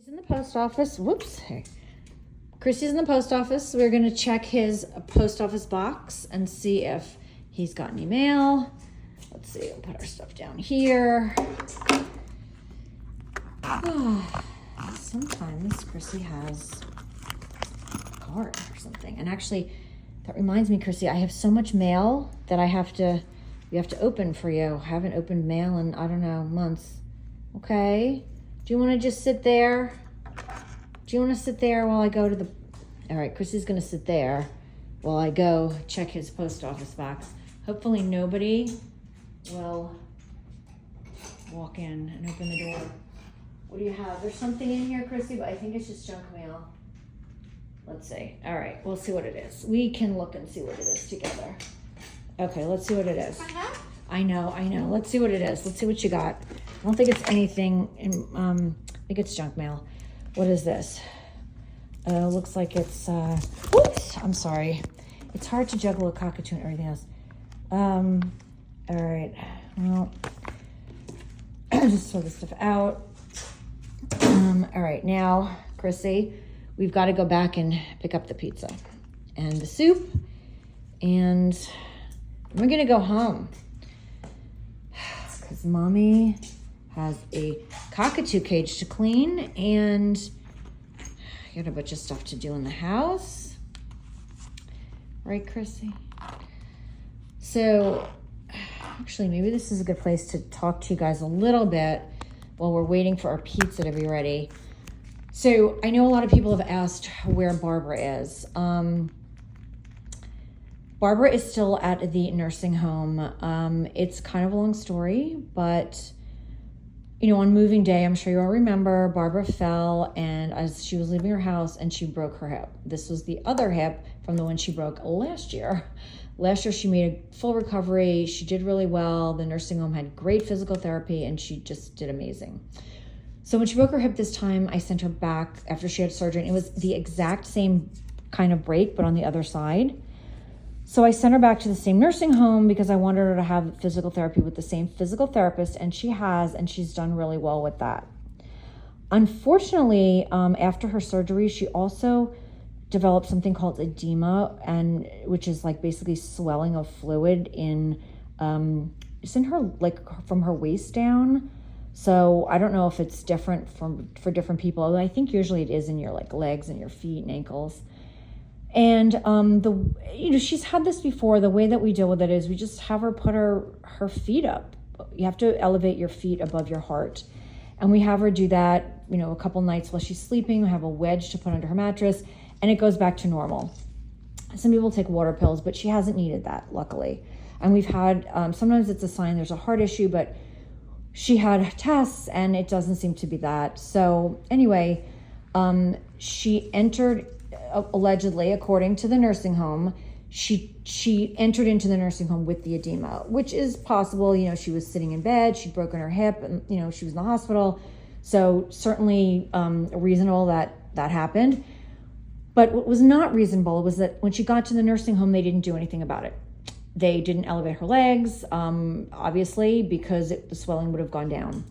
In the post office. Whoops. Hey. Chrissy's in the post office. We're going to check his post office box and see if he's got any mail. Let's see. We'll put our stuff down here. Sometimes Chrissy has a card or something. And actually, that reminds me, Chrissy, I have so much mail that we have to open for you. I haven't opened mail in, I don't know, months. Okay. Do you want to just sit there? Do you want to sit there while I go to the... All right, Chrissy's going to sit there while I go check his post office box. Hopefully nobody will walk in and open the door. What do you have? There's something in here, Chrissy, but I think it's just junk mail. Let's see. All right, we'll see what it is. We can look and see what it is together. Okay, let's see what it is. I know. Let's see what it is. Let's see what you got. I don't think it's anything, I think it's junk mail. What is this? Looks like it's, whoops, I'm sorry. It's hard to juggle a cockatoo and everything else. All right, well, just throw this stuff out. All right, now, Chrissy, we've got to go back and pick up the pizza and the soup, and we're gonna go home because Mommy has a cockatoo cage to clean, and I got a bunch of stuff to do in the house. Right, Chrissy? So, actually, maybe this is a good place to talk to you guys a little bit while we're waiting for our pizza to be ready. So, I know a lot of people have asked where Barbara is. Barbara is still at the nursing home. It's kind of a long story, but on moving day, I'm sure you all remember, Barbara fell, and as she was leaving her house, and she broke her hip. This was the other hip from the one she broke last year. Last year, she made a full recovery. She did really well. The nursing home had great physical therapy, and she just did amazing. So when she broke her hip this time, I sent her back after she had surgery, and it was the exact same kind of break, but on the other side. So I sent her back to the same nursing home because I wanted her to have physical therapy with the same physical therapist, and she has, and she's done really well with that. Unfortunately, after her surgery, she also developed something called edema, and which is like basically swelling of fluid it's in her, like from her waist down. So I don't know if it's different for different people, although I think usually it is in your like legs and your feet and ankles. And she's had this before. The way that we deal with it is we just have her put her feet up. You have to elevate your feet above your heart. And we have her do that, a couple nights while she's sleeping. We have a wedge to put under her mattress, and it goes back to normal. Some people take water pills, but she hasn't needed that, luckily. And we've had, sometimes it's a sign there's a heart issue, but she had tests and it doesn't seem to be that. So anyway, she entered, allegedly, according to the nursing home, she entered into the nursing home with the edema, which is possible. She was sitting in bed, she'd broken her hip, and she was in the hospital. So certainly reasonable that happened. But what was not reasonable was that when she got to the nursing home, they didn't do anything about it. They didn't elevate her legs, obviously, because the swelling would have gone down.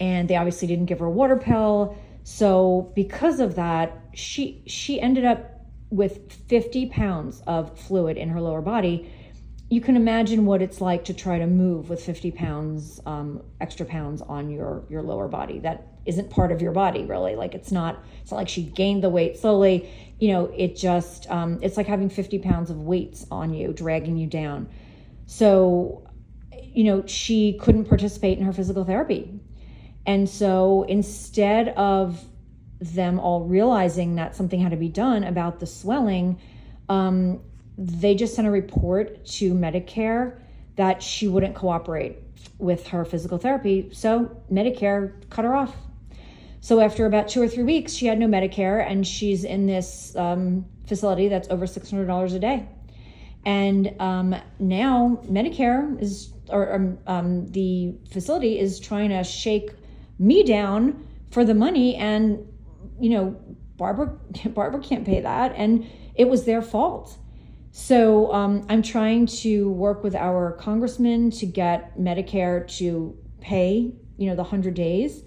And they obviously didn't give her a water pill. So because of that, she ended up with 50 pounds of fluid in her lower body. You can imagine what it's like to try to move with 50 pounds, extra pounds on your lower body. That isn't part of your body, really. Like it's not like she gained the weight slowly. It just, it's like having 50 pounds of weights on you, dragging you down. So, she couldn't participate in her physical therapy. And so instead of them all realizing that something had to be done about the swelling, they just sent a report to Medicare that she wouldn't cooperate with her physical therapy. So Medicare cut her off. So after about 2 or 3 weeks, she had no Medicare, and she's in this facility that's over $600 a day. And now Medicare is, the facility is trying to shake me down for the money, and Barbara can't pay that, and it was their fault. So I'm trying to work with our congressman to get Medicare to pay the 100 days,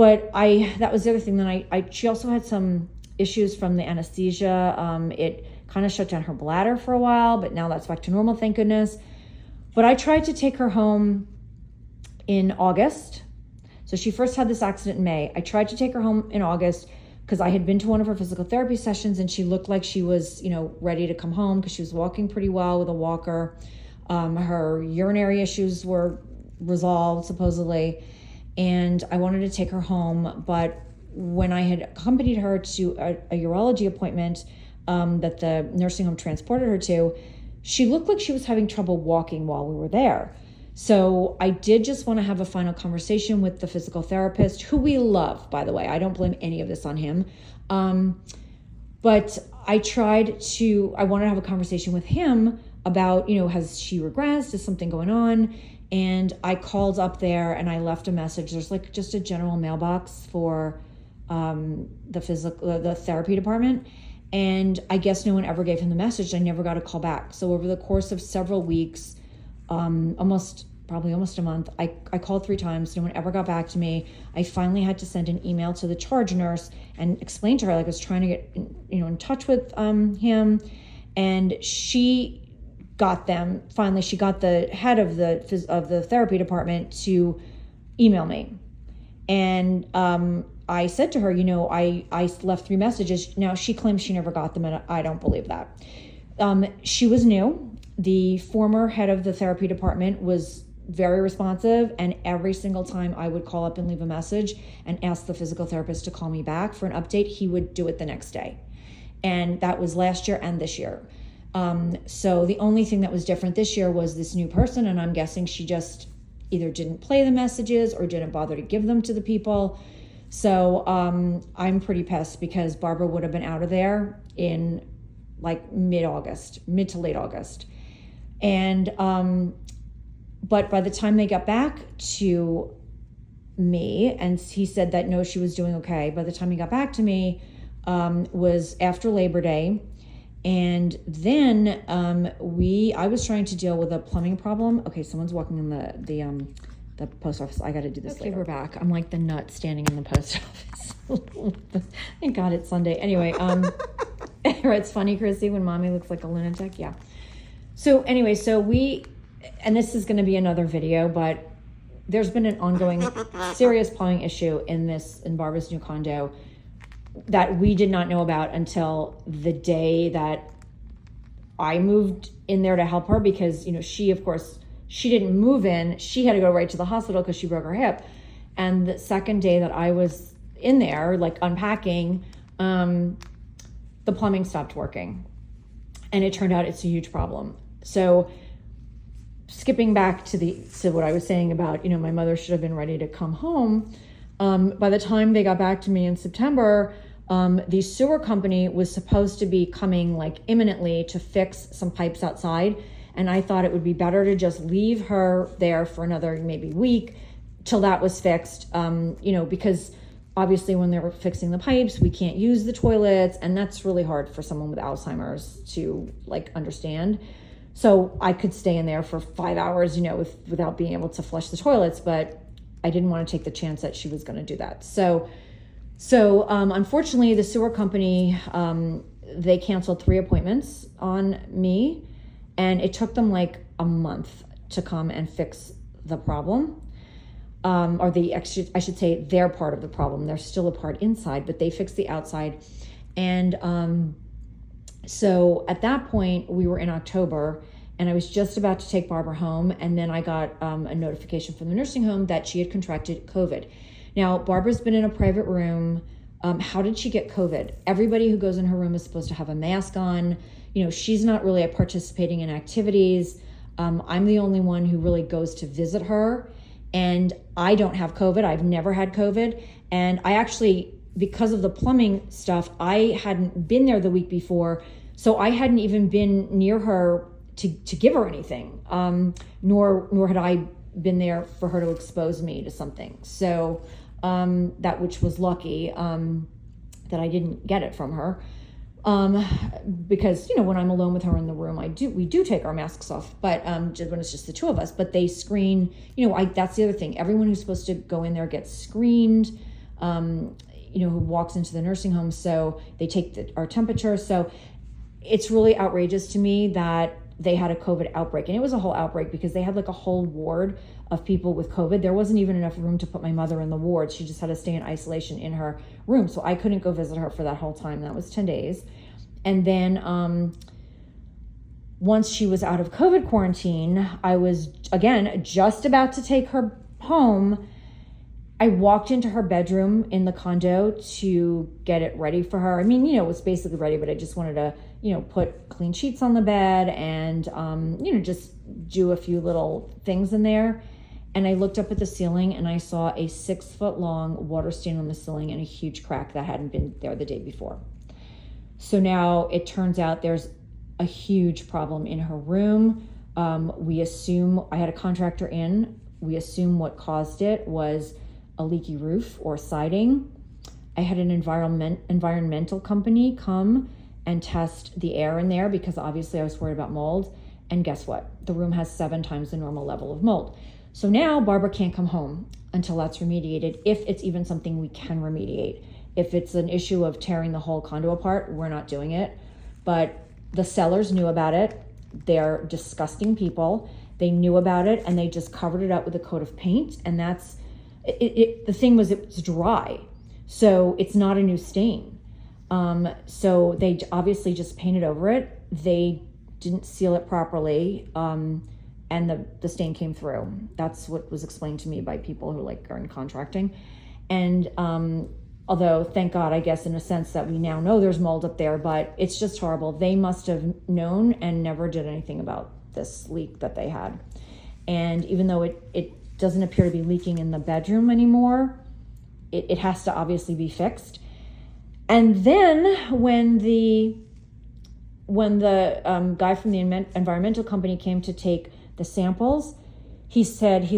But that was the other thing. Then she also had some issues from the anesthesia. It kind of shut down her bladder for a while, but now that's back to normal, thank goodness. But I tried to take her home in August. So she first had this accident in May. I tried to take her home in August because I had been to one of her physical therapy sessions, and she looked like she was, ready to come home because she was walking pretty well with a walker. Her urinary issues were resolved, supposedly, and I wanted to take her home. But when I had accompanied her to a urology appointment that the nursing home transported her to, she looked like she was having trouble walking while we were there. So I did just want to have a final conversation with the physical therapist, who we love, by the way. I don't blame any of this on him. But I wanted to have a conversation with him about, has she regressed? Is something going on? And I called up there and I left a message. There's like just a general mailbox for the therapy department. And I guess no one ever gave him the message. I never got a call back. So over the course of several weeks, almost a month, I called 3 times. No one ever got back to me. I finally had to send an email to the charge nurse and explain to her, like, I was trying to get in touch with him, and she got them. Finally, she got the head of the therapy department to email me, and I said to her, I left 3 messages. Now she claims she never got them, and I don't believe that. She was new. The former head of the therapy department was very responsive, and every single time I would call up and leave a message and ask the physical therapist to call me back for an update, he would do it the next day. And that was last year and this year. So the only thing that was different this year was this new person, and I'm guessing she just either didn't play the messages or didn't bother to give them to the people. So I'm pretty pissed because Barbara would have been out of there in like mid to late August. And but by the time they got back to me, and he said that no, she was doing okay. By the time he got back to me, was after Labor Day. And then I was trying to deal with a plumbing problem. Okay, someone's walking in the post office. I got to do this later. We're back. I'm like the nut standing in the post office. Thank God it's Sunday. Anyway, it's funny, Chrissy, when mommy looks like a lunatic. Yeah. So anyway, and this is going to be another video, but there's been an ongoing serious plumbing issue in Barbara's new condo that we did not know about until the day that I moved in there to help her, because, she didn't move in. She had to go right to the hospital because she broke her hip. And the second day that I was in there, like unpacking, the plumbing stopped working. And it turned out it's a huge problem. So skipping back to what I was saying about, my mother should have been ready to come home. By the time they got back to me in September, the sewer company was supposed to be coming like imminently to fix some pipes outside. And I thought it would be better to just leave her there for another maybe week till that was fixed, because obviously when they were fixing the pipes, we can't use the toilets. And that's really hard for someone with Alzheimer's to like understand. So I could stay in there for 5 hours, without being able to flush the toilets, but I didn't want to take the chance that she was going to do that. So unfortunately, the sewer company, they canceled 3 appointments on me, and it took them like a month to come and fix the problem. I should say their part of the problem. There's still a part inside, but they fixed the outside. And so at that point, we were in October, and I was just about to take Barbara home, and then I got a notification from the nursing home that she had contracted COVID. Now, Barbara's been in a private room. How did she get COVID? Everybody who goes in her room is supposed to have a mask on. She's not really participating in activities. I'm the only one who really goes to visit her, and I don't have COVID. I've never had COVID. And I actually, because of the plumbing stuff, I hadn't been there the week before, so I hadn't even been near her to give her anything, nor had I been there for her to expose me to something. So that, which was lucky that I didn't get it from her, because when I'm alone with her in the room, we do take our masks off, but when it's just the two of us. But they screen, that's the other thing. Everyone who's supposed to go in there gets screened. who walks into the nursing home. So they take our temperature. So it's really outrageous to me that they had a COVID outbreak. And it was a whole outbreak because they had like a whole ward of people with COVID. There wasn't even enough room to put my mother in the ward. She just had to stay in isolation in her room. So I couldn't go visit her for that whole time. That was 10 days. And then once she was out of COVID quarantine, I was, again, just about to take her home. I walked into her bedroom in the condo to get it ready for her. I mean, it was basically ready, but I just wanted to, put clean sheets on the bed and, just do a few little things in there. And I looked up at the ceiling and I saw a 6-foot long water stain on the ceiling and a huge crack that hadn't been there the day before. So now it turns out there's a huge problem in her room. We assume, I had a contractor in, we assume what caused it was a leaky roof or siding. I had an environmental company come and test the air in there because obviously I was worried about mold. And guess what? The room has 7 times the normal level of mold. So now Barbara can't come home until that's remediated, if it's even something we can remediate. If it's an issue of tearing the whole condo apart, we're not doing it. But the sellers knew about it. They're disgusting people. They knew about it and they just covered it up with a coat of paint. And that's the thing was, it was dry, so it's not a new stain. So they obviously just painted over it. They didn't seal it properly, and the stain came through. That's what was explained to me by people who are in contracting. And although, thank God, I guess in a sense that we now know there's mold up there, but it's just horrible. They must have known and never did anything about this leak that they had. And even though it doesn't appear to be leaking in the bedroom anymore, it has to obviously be fixed. And then when the guy from the environmental company came to take the samples, he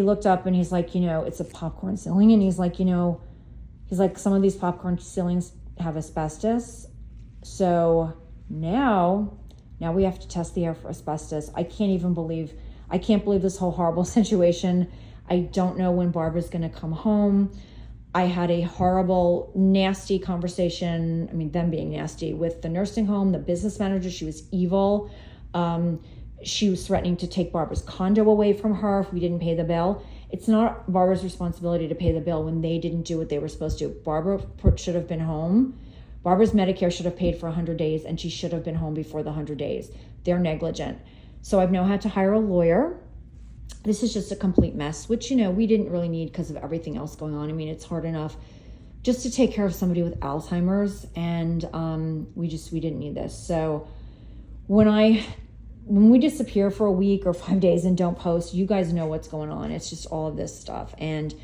looked up and he's like, it's a popcorn ceiling. And he's like, some of these popcorn ceilings have asbestos. So now we have to test the air for asbestos. I can't believe this whole horrible situation. I don't know when Barbara's going to come home. I had a horrible, nasty conversation, them being nasty, with the nursing home, the business manager. She was evil. She was threatening to take Barbara's condo away from her if we didn't pay the bill. It's not Barbara's responsibility to pay the bill when they didn't do what they were supposed to. Barbara should have been home. Barbara's Medicare should have paid for 100 days, and she should have been home before the 100 days. They're negligent. So I've now had to hire a lawyer. This is just a complete mess, which, we didn't really need because of everything else going on. It's hard enough just to take care of somebody with Alzheimer's, and we didn't need this. So when we disappear for a week or 5 days and don't post, you guys know what's going on. It's just all of this stuff. And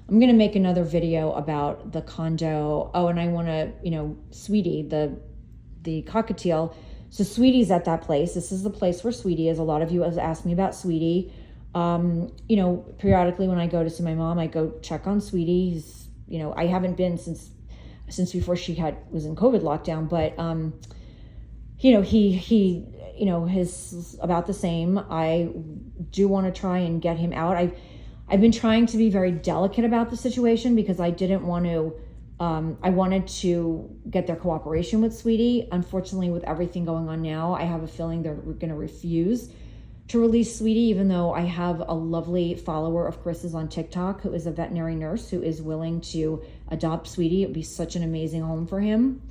I'm going to make another video about the condo. Oh, and I want to, Sweetie, the Cockatiel. So Sweetie's at that place. This is the place where Sweetie is. A lot of you have asked me about Sweetie. Periodically when I go to see my mom, I go check on Sweetie. He's, I haven't been since before she was in COVID lockdown, but, his about the same. I do want to try and get him out. I've been trying to be very delicate about the situation because I didn't want to, I wanted to get their cooperation with Sweetie. Unfortunately, with everything going on now, I have a feeling they're going to refuse to release Sweetie, even though I have a lovely follower of Chris's on TikTok who is a veterinary nurse who is willing to adopt Sweetie. It would be such an amazing home for him.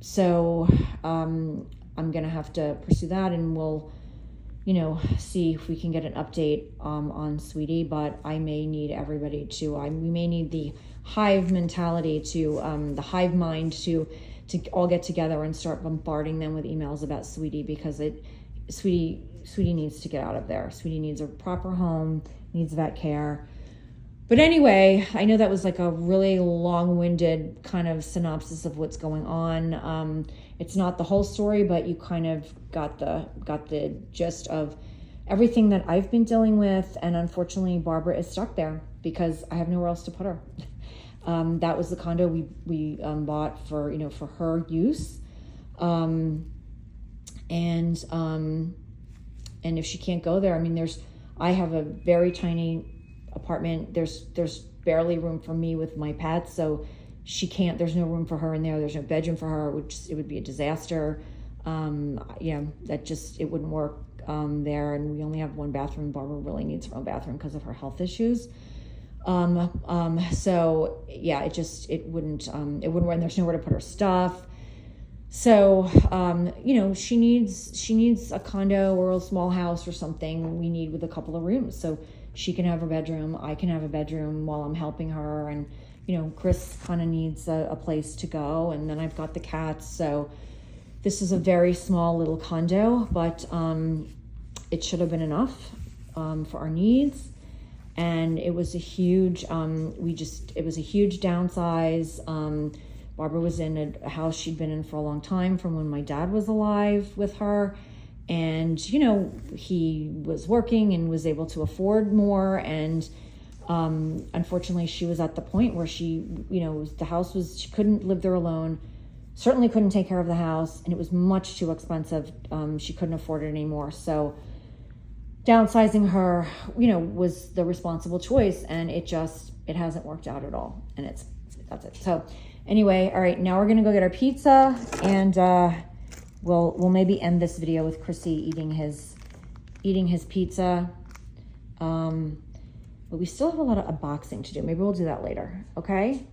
So I'm going to have to pursue that, and we'll, see if we can get an update on Sweetie. But I may need everybody we may need the hive mentality the hive mind to all get together and start bombarding them with emails about Sweetie, because Sweetie needs to get out of there. Sweetie needs a proper home, needs vet care. But anyway, I know that was like a really long-winded kind of synopsis of what's going on. It's not the whole story, but you kind of got the gist of everything that I've been dealing with. And unfortunately, Barbara is stuck there because I have nowhere else to put her. That was the condo we bought for her use. And if she can't go there, I have a very tiny apartment. There's barely room for me with my pets, so she can't, there's no room for her in there. There's no bedroom for her, which it would be a disaster. That just, it wouldn't work there. And we only have one bathroom. Barbara really needs her own bathroom because of her health issues. So yeah, it wouldn't work, and there's nowhere to put her stuff. So, she needs a condo or a small house or something we need with a couple of rooms. So she can have her bedroom, I can have a bedroom while I'm helping her. And, Chris kind of needs a place to go. And then I've got the cats. So this is a very small little condo, but, it should have been enough, for our needs. And it was a huge, it was a huge downsize. Barbara was in a house she'd been in for a long time from when my dad was alive with her. And, he was working and was able to afford more. And unfortunately, she was at the point where she couldn't live there alone, certainly couldn't take care of the house, and it was much too expensive. She couldn't afford it anymore. So downsizing her, was the responsible choice, and it hasn't worked out at all. And that's it. So anyway, all right, now we're gonna go get our pizza, and we'll maybe end this video with Chrissy eating his pizza. But we still have a lot of unboxing to do. Maybe we'll do that later. Okay.